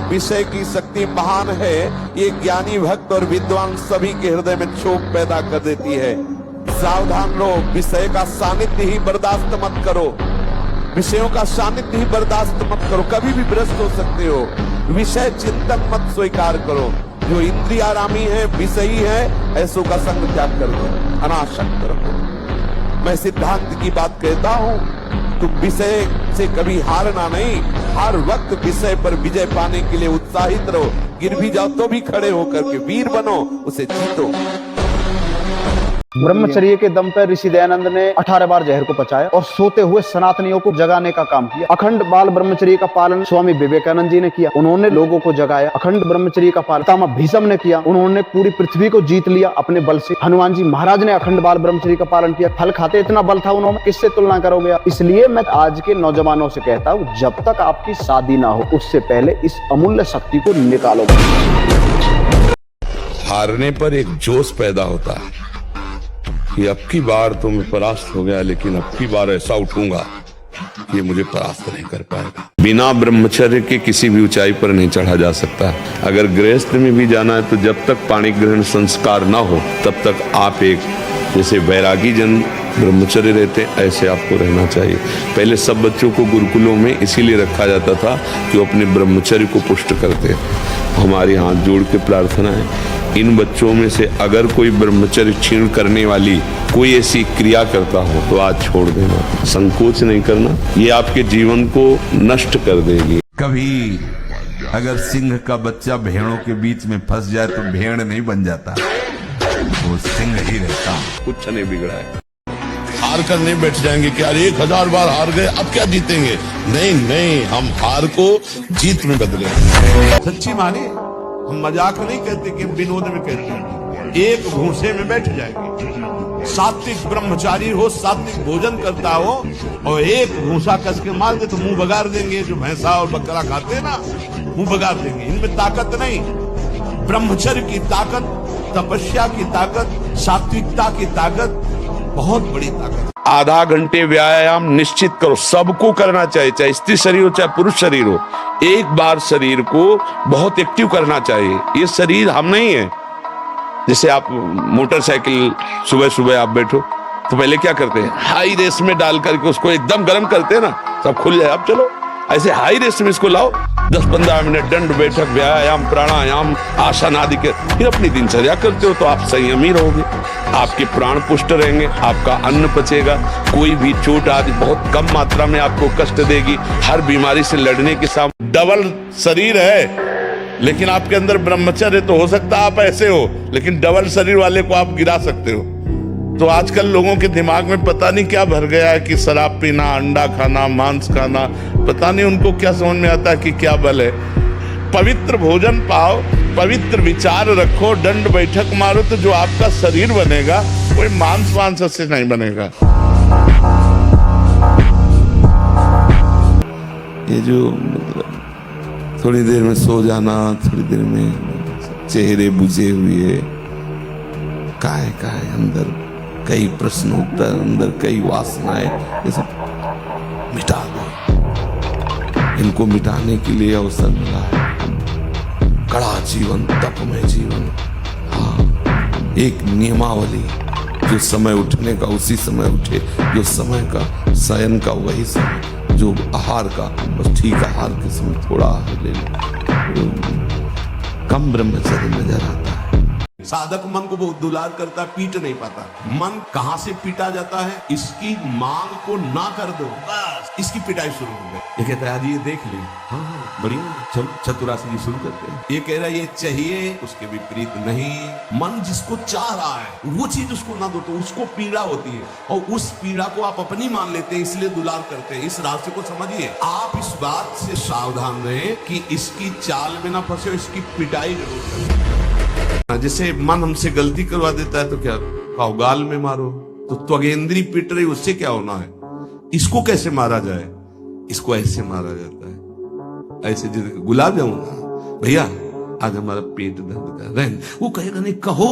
विषय की शक्ति महान है, ये ज्ञानी भक्त और विद्वान सभी के हृदय में क्षोभ पैदा कर देती है। सावधान रहो, विषय का सानिध्य ही बर्दाश्त मत करो, विषयों का सानिध्य ही बर्दाश्त मत करो, कभी भी भ्रष्ट हो सकते हो। विषय चिंतन मत स्वीकार करो, जो इंद्रियारामी है, विषयी है, ऐसों का संग त्याग कर दो, अनासक्त रहो। मैं सिद्धांत की बात कहता हूं, तुम विषय से कभी हारना नहीं, हर वक्त विषय पर विजय पाने के लिए उत्साहित रहो। गिर भी जाओ तो भी खड़े होकर के वीर बनो, उसे जीतो। ब्रह्मचर्य के दम पर ऋषि दयानंद ने 18 बार जहर को पचाया और सोते हुए सनातनियों को जगाने का काम किया। अखंड बाल ब्रह्मचर्य का पालन स्वामी विवेकानंद जी ने किया, उन्होंने लोगों को जगाया। अखंड ब्रह्मचर्य का पालन पितामह भीष्म ने किया, उन्होंने पूरी पृथ्वी को जीत लिया अपने बल से। हनुमान जी महाराज ने अखंड बाल ब्रह्मचर्य का पालन किया, फल खाते इतना बल था उन्होंने, किससे तुलना करोगे आप। इसलिए मैं आज के नौजवानों से कहता हूँ, जब तक आपकी शादी ना हो उससे पहले इस अमूल्य शक्ति को निकालो। हारने पर एक जोश पैदा होता है कि अब की बार तो मैं परास्त हो गया, लेकिन अब की बार ऐसा उठूंगा कि ये मुझे परास्त नहीं कर पाएगा। बिना ब्रह्मचर्य के किसी भी ऊंचाई पर नहीं चढ़ा जा सकता। अगर गृहस्थ में भी जाना है तो जब तक पाणी ग्रहण संस्कार ना हो तब तक आप एक जैसे वैरागी जन ब्रह्मचर्य रहते ऐसे आपको रहना चाहिए। पहले सब बच्चों को गुरुकुलों में इसीलिए रखा जाता था कि वो अपने ब्रह्मचर्य को पुष्ट करते। हमारी हाथ जोड़ के प्रार्थना है, इन बच्चों में से अगर कोई ब्रह्मचर्य क्षीण करने वाली कोई ऐसी क्रिया करता हो तो आज छोड़ देना, संकोच नहीं करना, ये आपके जीवन को नष्ट कर देगी। कभी अगर सिंह का बच्चा भेड़ों के बीच में फंस जाए तो भेड़ नहीं बन जाता, वो सिंह ही रहता। कुछ नहीं बिगड़ा है। हार कर नहीं बैठ जाएंगे कि अरे 1000 बार हार गए अब क्या जीतेंगे। नहीं नहीं, हम हार को जीत में बदलेंगे। सच्ची माने, हम मजाक नहीं कहते कि विनोद में कहते हैं। एक भूसे में बैठ जाएंगे। सात्विक ब्रह्मचारी हो, सात्विक भोजन करता हो और एक भूसा कस के मार दे तो मुंह बगाड़ देंगे। जो भैंसा और बकरा खाते हैं ना, मुंह बगाड़ देंगे। इनमें ताकत नहीं। ब्रह्मचर्य की ताकत, तपस्या की ताकत, सात्विकता की ताकत बहुत बड़ी ताकत। आधा घंटे व्यायाम निश्चित करो, सबको करना चाहिए, चाहे स्त्री शरीर हो चाहे पुरुष शरीर हो। एक बार शरीर को बहुत एक्टिव करना चाहिए। ये शरीर हम नहीं है। जैसे आप मोटरसाइकिल सुबह सुबह आप बैठो तो पहले क्या करते हैं, हाई रेस में डाल करके उसको एकदम गर्म करते हैं ना, सब खुल जाए। अब चलो ऐसे हाई रेस में इसको लाओ, 10-15 मिनट दंड बैठक, व्यायाम, प्राणायाम, आसन आदि के, फिर अपनी दिनचर्या करते हो तो आप संयमी रहोगे, आपके प्राण पुष्ट रहेंगे, आपका अन्न पचेगा, कोई भी चोट आदि बहुत कम मात्रा में आपको कष्ट देगी। हर बीमारी से लड़ने के साथ डबल शरीर है, लेकिन आपके अंदर ब्रह्मचर्य तो हो सकता है आप ऐसे हो, लेकिन डबल शरीर वाले को आप गिरा सकते हो। तो आजकल लोगों के दिमाग में पता नहीं क्या भर गया है कि शराब पीना, अंडा खाना, मांस खाना, पता नहीं उनको क्या समझ में आता है कि क्या बल है। पवित्र भोजन पाओ, पवित्र विचार रखो, दंड बैठक मारो, तो जो आपका शरीर बनेगा कोई मांस वांस से नहीं बनेगा। ये जो मतलब थोड़ी देर में सो जाना, थोड़ी देर में चेहरे बुझे हुए, काय अंदर कई प्रश्न उत्तर, अंदर कई वासनाएं, ये सब मिटा दो। इनको मिटाने के लिए अवसर मिला है। कड़ा जीवन, तपमय जीवन। हाँ, एक नियमावली, जो समय उठने का उसी समय उठे, जो समय का शयन का वही समय, जो आहार का बस ठीक आहार के समय थोड़ा आहार ले लो। कम ब्रह्मचर्य नजर आता है। साधक मन को बहुत दुलार करता, पीट नहीं पाता। मन कहां से पीटा जाता है, इसकी मांग को ना कर दो, बस इसकी पिटाई शुरू हो गई। ये कहता है आज ये देख ले, हाँ बढ़िया, चल चतुरासी जी शुरू करते हैं। ये कह रहा है ये चाहिए, उसके विपरीत नहीं। मन जिसको चाह रहा है वो चीज उसको ना दो तो उसको पीड़ा होती है, और उस पीड़ा को आप अपनी मान लेते हैं, इसलिए दुलार करते हैं। इस रास्ते को समझिए। आप इस बात से सावधान रहें कि इसकी चाल में ना फंसे, इसकी पिटाई जरूर करें। जैसे मन हमसे गलती करवा देता है तो क्या खाओ, गाल में मारो, तो त्वगेंद्री पिट रही, उससे क्या होना है। इसको कैसे मारा जाए, इसको ऐसे मारा जाता है, ऐसे। जैसे गुलाब जामुन, भैया आज हमारा पेट दर्द कर रहा है, वो कहेगा नहीं, कहो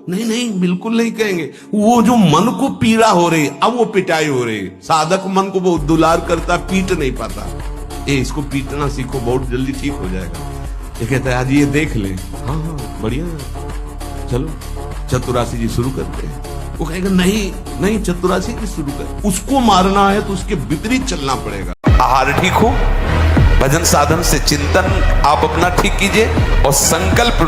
नहीं नहीं, बिल्कुल नहीं कहेंगे। वो जो मन को पीड़ा हो रही, अब वो पिटाई हो रही। साधक मन को बहुत दुलार करता, पीट नहीं पाता। इसको पीटना सीखो, बहुत जल्दी ठीक हो जाएगा। ये कहता है आज ये देख ले। हाँ हाँ बढ़िया, चलो चतुरासी जी शुरू करते हैं। वो कहेगा नहीं नहीं चतुरासी जी शुरू कर, उसको मारना है तो उसके विपरीत चलना पड़ेगा। आहार ठीक हो, भजन साधन से चिंतन आप अपना ठीक कीजिए और संकल्प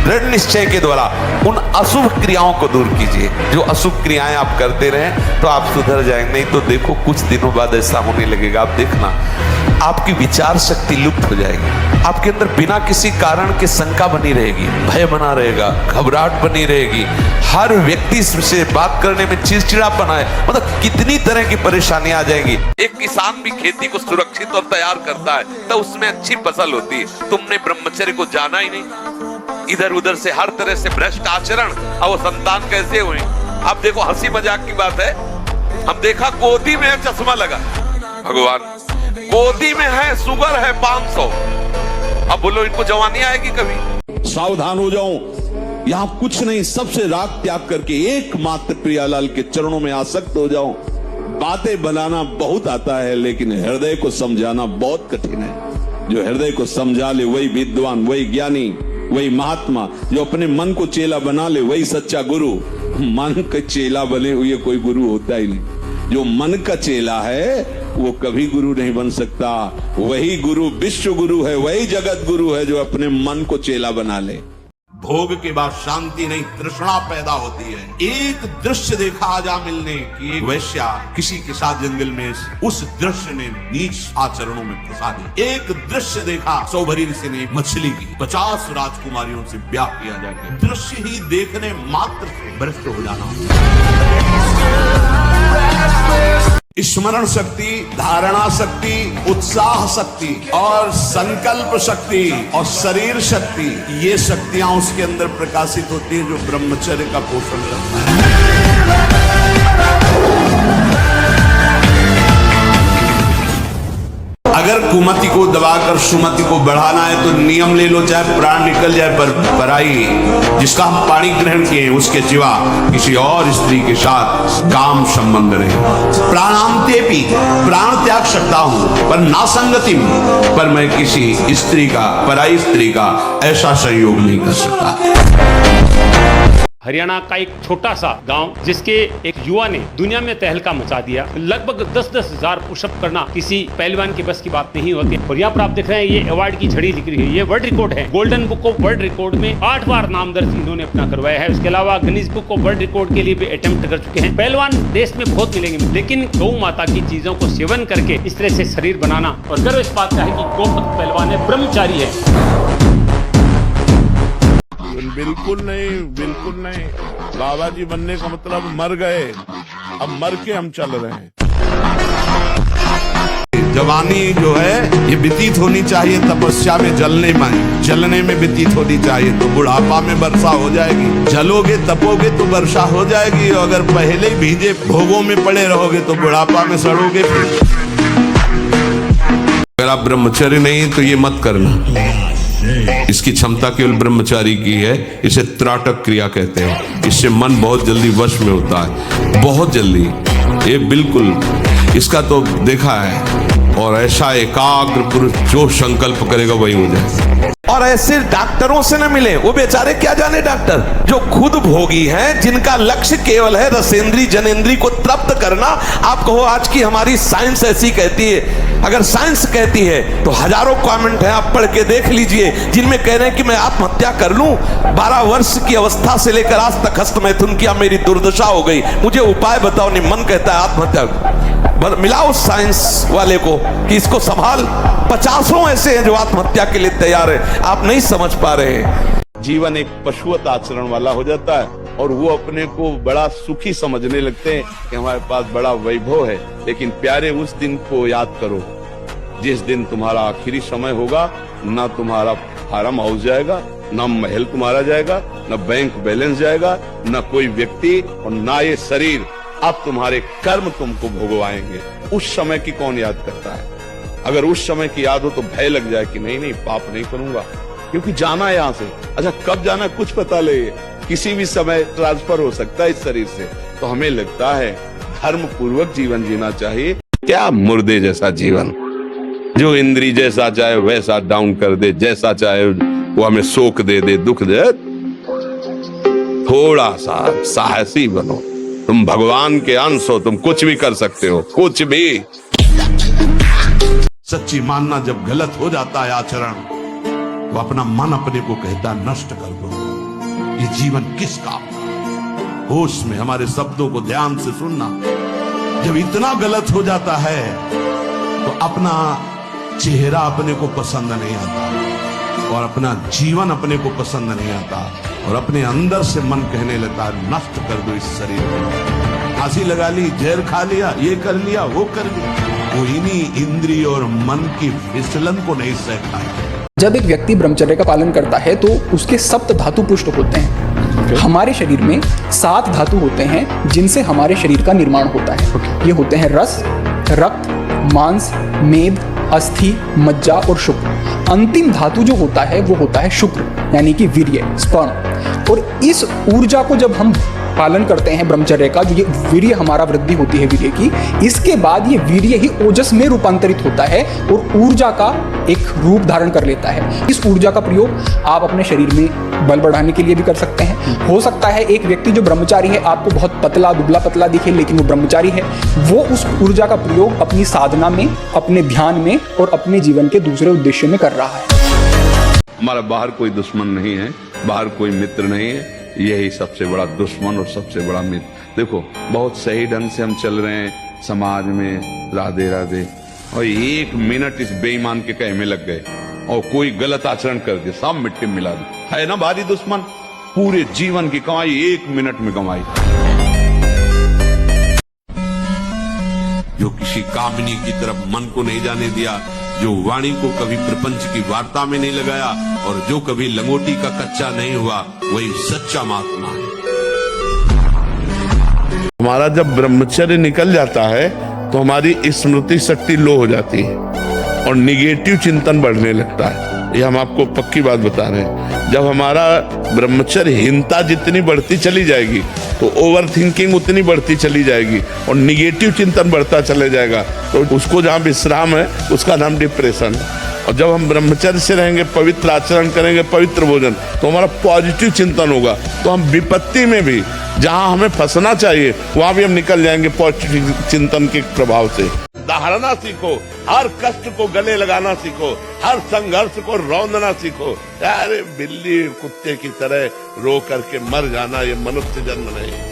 दृढ़ निश्चय के द्वारा उन अशुभ क्रियाओं को दूर कीजिए। जो अशुभ क्रियाएं आप करते रहें तो आप सुधर जाएंगे। नहीं तो देखो कुछ दिनों बाद ऐसा होने लगेगा, आप देखना आपकी विचार शक्ति लुप्त हो जाएगी। आपके अंदर बिना किसी कारण के शंका बनी रहेगी, भय बना रहेगा, घबराहट बनी रहेगी, हर व्यक्ति से बात करने में चिड़चिड़ापन आए, मतलब कितनी तरह की परेशानी आ जाएंगी। एक किसान भी खेती को सुरक्षित और तैयार करता है तो उसमें अच्छी फसल होती है। तुमने ब्रह्मचर्य को जाना ही नहीं, इधर उधर से हर तरह से भ्रष्ट आचरण, और वो संतान कैसे हुए। अब देखो हंसी मजाक की बात है, हम देखा गोदी में चश्मा लगा, भगवान गोदी में है, शुगर है 500, अब बोलो इनको जवानी आएगी कभी। सावधान हो जाओ, यहाँ कुछ नहीं, सबसे राग त्याग करके एकमात्र प्रियालाल के चरणों में आसक्त हो जाओ। बातें बनाना बहुत आता है लेकिन हृदय को समझाना बहुत कठिन है। जो हृदय को समझा ले वही विद्वान, वही ज्ञानी, वही महात्मा। जो अपने मन को चेला बना ले वही सच्चा गुरु। मन का चेला बने हुए कोई गुरु होता ही नहीं। जो मन का चेला है वो कभी गुरु नहीं बन सकता। वही गुरु विश्व गुरु है, वही जगत गुरु है जो अपने मन को चेला बना ले। भोग के बाद शांति नहीं, तृष्णा पैदा होती है। एक दृश्य देखा आजा मिलने की, एक वैश्या किसी के साथ जंगल में, उस दृश्य ने नीच आचरणों में फंसा दी। एक दृश्य देखा सौभरी ऋषि ने मछली की 50 राजकुमारियों से ब्याह किया जाके, दृश्य ही देखने मात्र से भ्रष्ट हो जाना। स्मरण शक्ति, धारणा शक्ति, उत्साह शक्ति और संकल्प शक्ति और शरीर शक्ति, ये शक्तियां उसके अंदर प्रकाशित होती है जो ब्रह्मचर्य का पोषण करता है। अगर कुमति को दबाकर सुमति को बढ़ाना है तो नियम ले लो, चाहे प्राण निकल जाए पर पराई जिसका हम पानी ग्रहण किए उसके सिवा किसी और स्त्री के साथ काम संबंध रहे। प्राणांते भी प्राण त्याग सकता हूं पर ना संगतिम, पर मैं किसी स्त्री का, पराई स्त्री का ऐसा संयोग नहीं कर सकता। हरियाणा का एक छोटा सा गांव जिसके एक युवा ने दुनिया में तहलका मचा दिया। लगभग 10-10 हजार पुशअप करना किसी पहलवान की बस की बात नहीं होती। और यहाँ पर आप देख रहे हैं ये अवार्ड की झड़ी दिख रही है, ये वर्ल्ड रिकॉर्ड है। Golden book of world record में 8 बार नाम दर्ज इन्होंने अपना करवाया है। उसके अलावा Guinness book of world record के लिए भी अटेम्प्ट कर चुके हैं। पहलवान देश में बहुत मिलेंगे, लेकिन गौ माता की चीजों को सेवन करके इस तरह से शरीर बनाना, और गर्व इस बात का है कि गौपत पहलवान है, ब्रह्मचारी है। बिल्कुल नहीं, बिल्कुल नहीं। बाबा जी बनने का मतलब मर गए, अब मर के हम चल रहे हैं। जवानी जो है ये व्यतीत होनी चाहिए तपस्या में, जलने में व्यतीत होनी चाहिए, तो बुढ़ापा में वर्षा हो जाएगी। जलोगे तपोगे तो वर्षा हो जाएगी, और अगर पहले ही भीजे भोगों में पड़े रहोगे तो बुढ़ापा में सड़ोगे। अगर आप ब्रह्मचर्य नहीं तो ये मत करना। इसकी क्षमता केवल ब्रह्मचारी की है। इसे त्राटक क्रिया कहते हैं। इससे मन बहुत जल्दी वश में होता है, बहुत जल्दी। ये बिल्कुल इसका तो देखा है। और ऐसा एकाग्र पुरुष जो संकल्प करेगा वही हो जाए। और ऐसे डॉक्टरों से न मिले, वो बेचारे क्या जाने डॉक्टर, जो खुद भोगी हैं, जिनका लक्ष्य केवल है रसेंद्री जनेंद्री को तृप्त करना। आप कहो आज की हमारी साइंस ऐसी कहती है। अगर साइंस कहती है तो हजारों कमेंट हैं, आप पढ़ के देख लीजिए, जिनमें कह रहे हैं कि मैं आत्महत्या कर लूं। 12 वर्ष की अवस्था से लेकर आज तक हस्तमैथुन किया, मेरी दुर्दशा हो गई, मुझे उपाय बताओ। नहीं, मन कहता है आत्महत्या। मिलाओ साइंस वाले को कि इसको संभाल। 50 ऐसे हैं जो आत्महत्या के लिए तैयार है। आप नहीं समझ पा रहे हैं। जीवन एक पशुवत आचरण वाला हो जाता है और वो अपने को बड़ा सुखी समझने लगते हैं कि हमारे पास बड़ा वैभव है। लेकिन प्यारे, उस दिन को याद करो जिस दिन तुम्हारा आखिरी समय होगा। ना तुम्हारा फार्म हाउस जाएगा, ना महल तुम्हारा जाएगा, ना बैंक बैलेंस जाएगा, ना कोई व्यक्ति, और ना ये शरीर। अब तुम्हारे कर्म तुमको भोगवाएंगे। उस समय की कौन याद करता है? अगर उस समय की याद हो तो भय लग जाए कि नहीं पाप नहीं करूंगा, क्योंकि जाना है यहां से। अच्छा, कब जाना कुछ पता ले, किसी भी समय ट्रांसफर हो सकता है इस शरीर से। तो हमें लगता है धर्म पूर्वक जीवन जीना चाहिए। क्या मुर्दे जैसा जीवन, जो इंद्री जैसा चाहे वैसा डाउन कर दे, जैसा चाहे वो हमें शोक दे दे, दुख दे, थोड़ा सा साहसी बनो। तुम भगवान के अंश हो, तुम कुछ भी कर सकते हो, कुछ भी। सच्ची मानना जब गलत हो जाता है आचरण, तो अपना मन अपने को कहता नष्ट कर दो, ये जीवन किस काम का। होश में हमारे शब्दों को ध्यान से सुनना। जब इतना गलत हो जाता है तो अपना चेहरा अपने को पसंद नहीं आता और अपना जीवन अपने को पसंद नहीं आता और अपने अंदर से मन कहने लगता है नष्ट कर दो इस शरीर को। फांसी लगा ली, जहर खा लिया, ये कर लिया, वो कर लिया, वो इन्हीं इंद्रिय और मन की फिसलन को नहीं सह पाए। जब एक व्यक्ति ब्रह्मचर्य का पालन करता है तो उसके सप्त धातु पुष्ट होते हैं। हमारे शरीर में 7 धातु होते हैं जिनसे हमारे शरीर का निर्माण होता है। ये होते हैं रस, रक्त, मांस, मेद, अस्थि, मज्जा और शुक्र। अंतिम धातु जो होता है वो होता है शुक्र, यानी कि वीर्य, स्पर्म। और इस ऊर्जा को जब हम पालन करते हैं ब्रह्मचर्य का, जो ये वीर्य हमारा वृद्धि होती है वीर्य की, इसके बाद ये वीर्य ही ओजस में रूपांतरित होता है और ऊर्जा का एक रूप धारण कर लेता है। इस ऊर्जा का प्रयोग आप अपने शरीर में बल बढ़ाने के लिए भी कर सकते हैं। हो सकता है एक व्यक्ति जो ब्रह्मचारी है, आपको बहुत पतला दुबला पतला दिखे, लेकिन वो ब्रह्मचारी है, वो उस ऊर्जा का प्रयोग अपनी साधना में, अपने ध्यान में और अपने जीवन के दूसरे उद्देश्यों में कर रहा है। हमारा बाहर कोई दुश्मन नहीं है, बाहर कोई मित्र नहीं है, यही सबसे बड़ा दुश्मन और सबसे बड़ा मित्र। देखो, बहुत सही ढंग से हम चल रहे हैं समाज में, राधे राधे, और 1 मिनट इस बेईमान के कहे में लग गए और कोई गलत आचरण कर दिया, सब मिट्टी में मिला दी। है ना भारी दुश्मन, पूरे जीवन की कमाई 1 मिनट में कमाई। जो किसी कामिनी की तरफ मन को नहीं जाने दिया, जो वाणी को कभी प्रपंच की वार्ता में नहीं लगाया और जो कभी लंगोटी का कच्चा नहीं हुआ, वही सच्चा महात्मा है। हमारा जब ब्रह्मचर्य निकल जाता है तो हमारी स्मृति शक्ति लो हो जाती है और निगेटिव चिंतन बढ़ने लगता है। ये हम आपको पक्की बात बता रहे हैं। जब हमारा ब्रह्मचर्यहीनता जितनी बढ़ती चली जाएगी तो ओवर थिंकिंग उतनी बढ़ती चली जाएगी और निगेटिव चिंतन बढ़ता चले जाएगा। तो उसको जहाँ विश्राम है उसका नाम डिप्रेशन है। और जब हम ब्रह्मचर्य से रहेंगे, पवित्र आचरण करेंगे, पवित्र भोजन, तो हमारा पॉजिटिव चिंतन होगा, तो हम विपत्ति में भी जहाँ हमें फंसना चाहिए वहां भी हम निकल जाएंगे पॉजिटिव चिंतन के प्रभाव से। दहाड़ना सीखो, हर कष्ट को गले लगाना सीखो, हर संघर्ष को रौंदना सीखो। अरे बिल्ली कुत्ते की तरह रो करके मर जाना ये मनुष्य जन्म नहीं।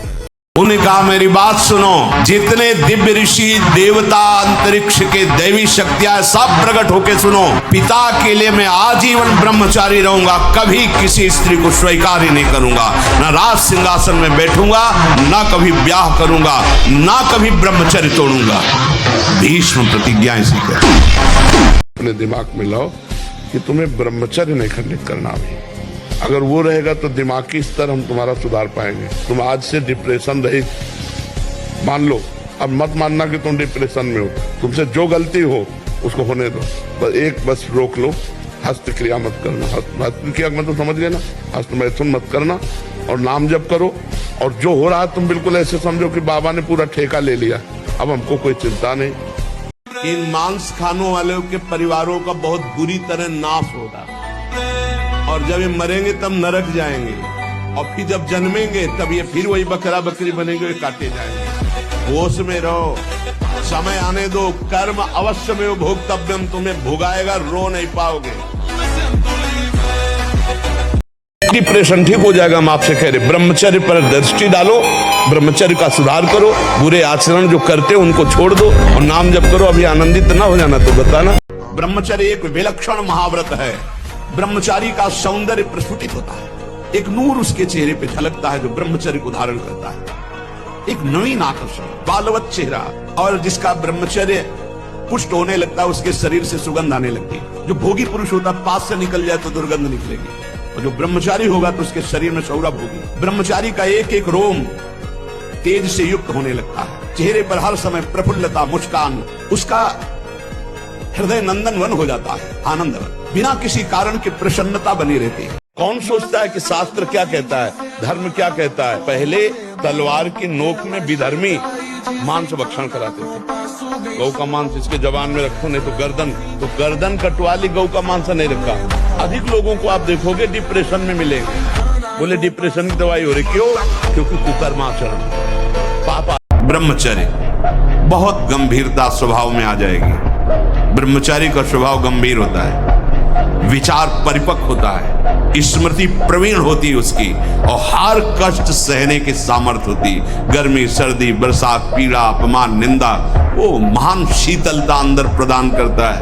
उन्हें कहा मेरी बात सुनो, जितने दिव्य ऋषि देवता अंतरिक्ष के दैवी शक्तियां सब प्रकट होके सुनो। पिता के लिए मैं आजीवन ब्रह्मचारी रहूंगा, कभी किसी स्त्री को स्वीकार ही नहीं करूंगा, ना राज सिंहासन में बैठूंगा, ना कभी ब्याह करूंगा, ना कभी ब्रह्मचर्य तोड़ूंगा। भीष्म प्रतिज्ञा इसी कर। अपने दिमाग में लाओ कि तुम्हें ब्रह्मचर्य नहीं खंडित करना भी। अगर वो रहेगा तो दिमागी स्तर हम तुम्हारा सुधार पाएंगे। तुम आज से डिप्रेशन रहित मान लो। अब मत मानना कि तुम डिप्रेशन में हो, तुमसे जो गलती हो उसको होने दो। बस रोक लो, हस्त क्रिया मत करना। हस्त क्रिया मतलब समझ गए ना, हस्त मैथुन मत करना और नाम जप करो। और जो हो रहा है तुम बिल्कुल ऐसे समझो कि बाबा ने पूरा ठेका ले लिया, अब हमको कोई चिंता नहीं। इन मांस खानों वालों के परिवारों का बहुत बुरी तरह नाश होगा और जब ये मरेंगे तब नरक जाएंगे और फिर जब जन्मेंगे तब ये फिर वही बकरा बकरी बनेंगे, ये काटे जाएंगे। होश में रहो, समय आने दो। कर्म अवश्य में भोक्तव्यम, तुम्हें भुगाएगा, रो नहीं पाओगे। डिप्रेशन ठीक हो जाएगा। हम आपसे कह रहे ब्रह्मचर्य पर दृष्टि डालो, ब्रह्मचर्य का सुधार करो, बुरे आचरण जो करते हो उनको छोड़ दो और नाम जप करो। अभी आनंदित ना हो जाना तो बताना। ब्रह्मचर्य एक विलक्षण महाव्रत है। ब्रह्मचारी का सौंदर्य प्रस्फुटित होता है, एक नूर उसके चेहरे पे झलकता है जो ब्रह्मचर्य को धारण करता है। एक नवीन आकर्षण, बालवत चेहरा, और जिसका ब्रह्मचर्य पुष्ट होने लगता है उसके शरीर से सुगंध आने लगती है। जो भोगी पुरुष होता है पास से निकल जाए तो दुर्गंध निकलेगी, और जो ब्रह्मचारी होगा तो उसके शरीर में सौरभ होगी। ब्रह्मचारी का एक एक रोम तेज से युक्त होने लगता है, चेहरे पर हर समय प्रफुल्लता, मुस्कान, उसका हृदय नंदन वन हो जाता है, आनंद वन, बिना किसी कारण की प्रसन्नता बनी रहती है। कौन सोचता है कि शास्त्र क्या कहता है, धर्म क्या कहता है? पहले तलवार की नोक में विधर्मी मांस भक्षण कराते थे। गौ का मांस इसके जबान में रखो, नहीं तो गर्दन कटवा ली, गौ का मांस नहीं रखा। अधिक लोगों को आप देखोगे डिप्रेशन में मिलेंगे। बोले डिप्रेशन की दवाई हो रही, क्यों? क्योंकि कुकर्माचरण, पाप। ब्रह्मचर्य बहुत गंभीरता स्वभाव में आ जाएगी। ब्रह्मचारी का स्वभाव गंभीर होता है, विचार परिपक्व होता है, स्मृति प्रवीण होती है उसकी, और हर कष्ट सहने की सामर्थ्य होती। गर्मी, सर्दी, बरसात, पीड़ा, अपमान, निंदा, वो महान शीतलता अंदर प्रदान करता है।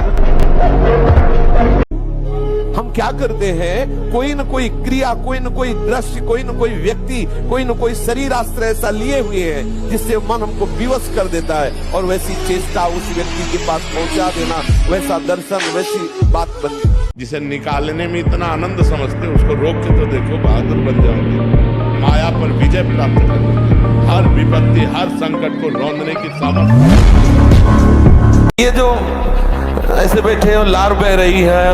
हम क्या करते हैं, कोई न कोई क्रिया, कोई न कोई दृश्य, कोई न कोई व्यक्ति, कोई न कोई शरीरास्त्र ऐसा लिए हुए हैं जिससे मन हमको विवश कर देता है, और वैसी चेष्टा उस व्यक्ति के पास पहुंचा देना, वैसा दर्शन, वैसी बात बनती। जिसे निकालने में इतना आनंद समझते, उसको रोक के तो देखो, बहादुर बन जाओगे। माया पर विजय प्राप्त करोगे, हर विपत्ति, हर संकट को रौंदने की सामर्थ्य। ये जो ऐसे बैठे और लार बह रही है,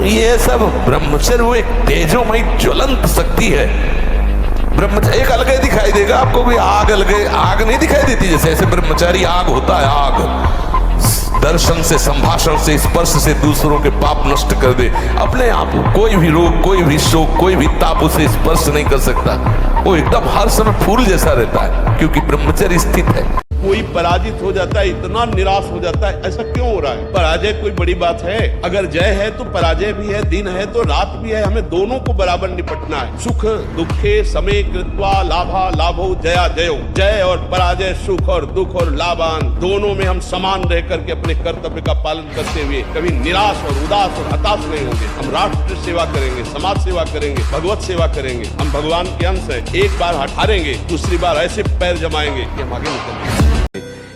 ये सब ब्रह्मचर्य वो एक तेजोमयी ज्वलंत शक्ति है। ब्रह्मचर्य एक अलग दिखाई देगा आपको, भी आग अलग, आग नहीं दिखाई देती जैसे, ऐसे ब्रह्मचारी आग होता है। आग दर्शन से, संभाषण से, स्पर्श से दूसरों के पाप नष्ट कर दे। अपने आप कोई भी रोग, कोई भी शोक, कोई भी ताप उसे स्पर्श नहीं कर सकता। वो एकदम हर समय फूल जैसा रहता है, क्योंकि ब्रह्मचर्य स्थित है। कोई पराजित हो जाता है, इतना निराश हो जाता है, ऐसा क्यों हो रहा है? पराजय कोई बड़ी बात है? अगर जय है तो पराजय भी है, दिन है तो रात भी है, हमें दोनों को बराबर निपटना है। सुख दुखे समे कृत्वा लाभा लाभो जया जयो। जय और पराजय, सुख और दुख और लाभान, दोनों में हम समान रह करके अपने कर्तव्य का पालन करते हुए कभी निराश और उदास और हताश नहीं होंगे। हम राष्ट्र सेवा करेंगे, समाज सेवा करेंगे, भगवत सेवा करेंगे। हम भगवान के अंश हैं। एक बार हटारेंगे, दूसरी बार ऐसे पैर जमाएंगे कि हम आगे निकलेंगे।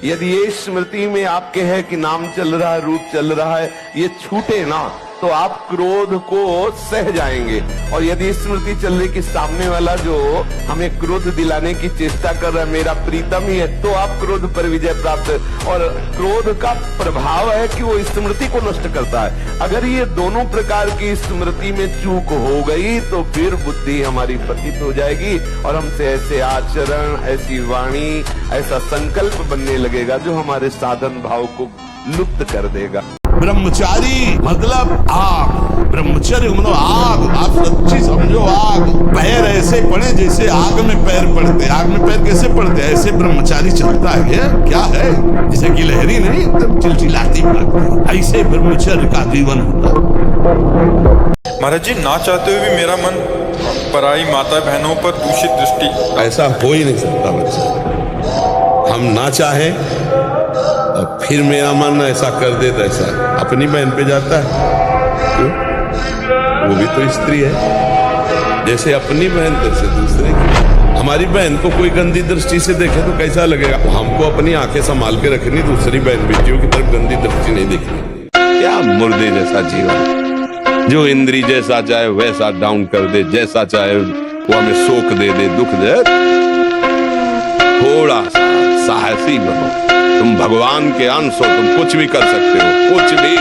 यदि ये स्मृति में आपके है कि नाम चल रहा है, रूप चल रहा है, ये छूटे ना तो आप क्रोध को सह जाएंगे। और यदि स्मृति चल रही कि सामने वाला जो हमें क्रोध दिलाने की चेष्टा कर रहा है मेरा प्रीतम ही है, तो आप क्रोध पर विजय प्राप्त। और क्रोध का प्रभाव है कि वो स्मृति को नष्ट करता है। अगर ये दोनों प्रकार की स्मृति में चूक हो गई तो फिर बुद्धि हमारी पतित हो जाएगी, और हमसे ऐसे आचरण, ऐसी वाणी, ऐसा संकल्प बनने लगेगा जो हमारे साधन भाव को लुप्त कर देगा। ब्रह्मचारी मतलब आग, ब्रह्मचर्य मतलब आग। आप सच्ची समझो, आग। पैर ऐसे पड़े जैसे आग में पैर पड़ते। आग में पैर कैसे पड़ते? ऐसे ब्रह्मचारी चलता है। क्या है? जैसे गिलहरी नहीं, एकदम चिलचिलाती भागती, ऐसे ब्रह्मचर्य का जीवन होता है। महाराज जी, ना चाहते हुए भी मेरा मन पराई माता बहनों पर दूषित दृष्टि। ऐसा हो ही नहीं सकता बच्चा। हम ना चाहे और फिर मेरा मन ऐसा कर दे, ऐसा अपनी बहन पे जाता है। क्यों? वो भी तो स्त्री है, जैसे अपनी बहन तैसे दूसरे की। हमारी बहन को कोई गंदी दृष्टि से देखे तो कैसा लगेगा? हमको अपनी आंखें संभाल के रखनी, दूसरी बहन बेटियों की तरफ गंदी दृष्टि नहीं देखनी। क्या मुर्दे जैसा जीवन, जो इंद्री जैसा चाहे वैसा डाउन कर दे, जैसा चाहे वो हमें शोक दे दे, दुख दे। थोड़ा सा साहसी बनो, तुम भगवान के अंश हो, तुम कुछ भी कर सकते हो, कुछ भी।